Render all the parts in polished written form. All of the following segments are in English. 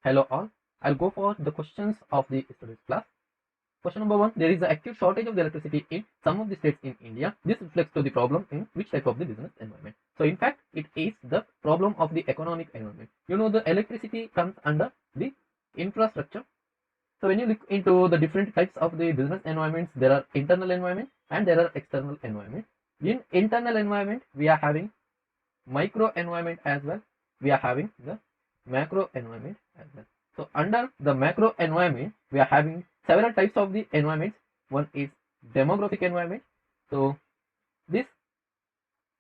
Hello all, I'll go for the questions of the yesterday's class. Question number 1. There is an acute shortage of the electricity in some of the states in India. This reflects to the problem in which type of the business environment. So in fact, it is the problem of the economic environment. You know, the electricity comes under the infrastructure. So when you look into the different types of the business environments, there are internal environment and there are external environment. In internal environment, we are having micro environment as well. We are having the macro environment as well. So under the macro environment, we are having several types of the environments. One is demographic environment. So this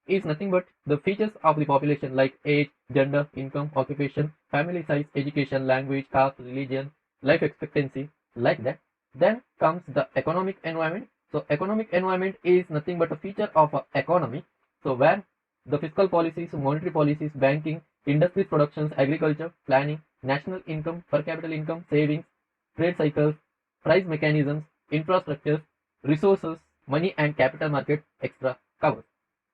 is nothing but the features of the population like age, gender, income, occupation, family size, education, language, caste, religion, life expectancy, like that. Then comes the economic environment. So economic environment is nothing but a feature of a economy. So where the fiscal policies, monetary policies, banking, industries, productions, agriculture, planning, national income, per capita income, savings, trade cycles, price mechanisms, infrastructures, resources, money and capital market, extra covers.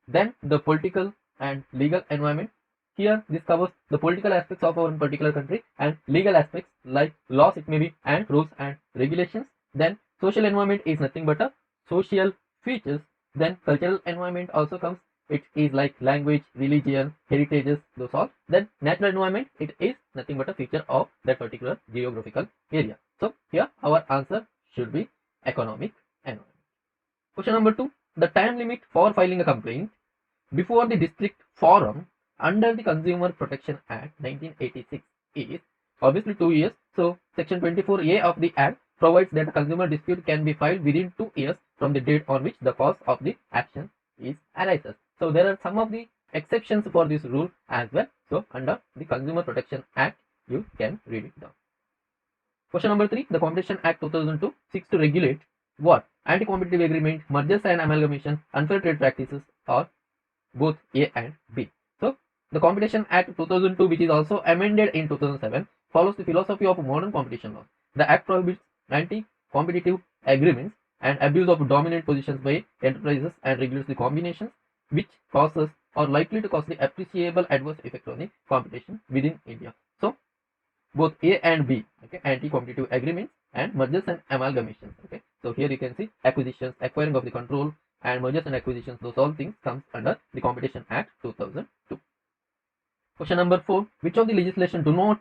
Then the political and legal environment. Here this covers the political aspects of our particular country and legal aspects like laws it may be and rules and regulations. Then social environment is nothing but a social features. Then cultural environment also comes. It is like language, religion, heritages, those all. Then natural environment, it is nothing but a feature of that particular geographical area. So here our answer should be economic environment. Question number 2. The time limit for filing a complaint before the district forum under the Consumer Protection Act 1986 is obviously 2 years. So section 24A of the act provides that a consumer dispute can be filed within 2 years from the date on which the cause of the action is arises. So there are some of the exceptions for this rule as well. So under the Consumer Protection Act, you can read it down. Question number 3. The Competition Act 2002 seeks to regulate what? Anti-competitive agreement, mergers and amalgamation, unfair trade practices, or both A and B. So the Competition Act 2002, which is also amended in 2007, follows the philosophy of modern competition law. The act prohibits anti-competitive agreements and abuse of dominant positions by enterprises and regulates the combinations which causes or likely to cause the appreciable adverse effect on the competition within India. So both A and B, okay, anti-competitive agreements and mergers and amalgamations. Okay, so here you can see acquisitions, acquiring of the control, and mergers and acquisitions. Those all things comes under the Competition Act 2002. Question number 4. Which of the legislation do not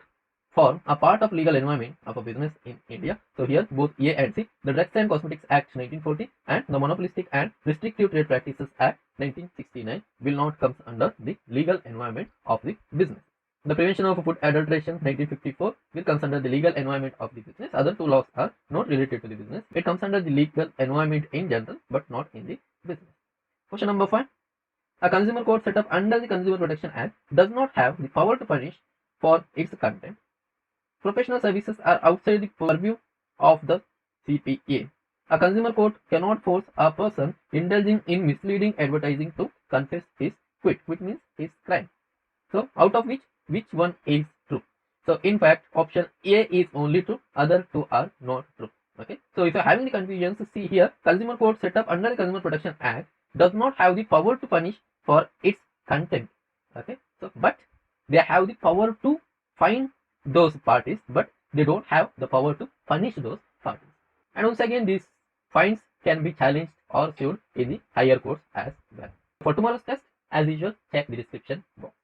form a part of legal environment of a business in India? So here both A and C. The Drugs and Cosmetics Act 1940 and the Monopolistic and Restrictive Trade Practices Act 1969 will not come under the legal environment of the business. The Prevention of Food Adulteration 1954 will comes under the legal environment of the business. Other two laws are not related to the business. It comes under the legal environment in general but not in the business. Question number 5. A consumer court set up under the Consumer Protection Act does not have the power to punish for its content. Professional services are outside the purview of the CPA. A consumer court cannot force a person indulging in misleading advertising to confess his quit. Quit means his crime. So out of which one is true? So in fact option A is only true, other two are not true. Okay, so if you are having the confusions, see here consumer court set up under the Consumer Protection Act does not have the power to punish for its content. Okay, so but they have the power to fine those parties, but they don't have the power to punish those parties. And once again these fines can be challenged or sued in the higher courts as well. For tomorrow's test, as usual, check the description box.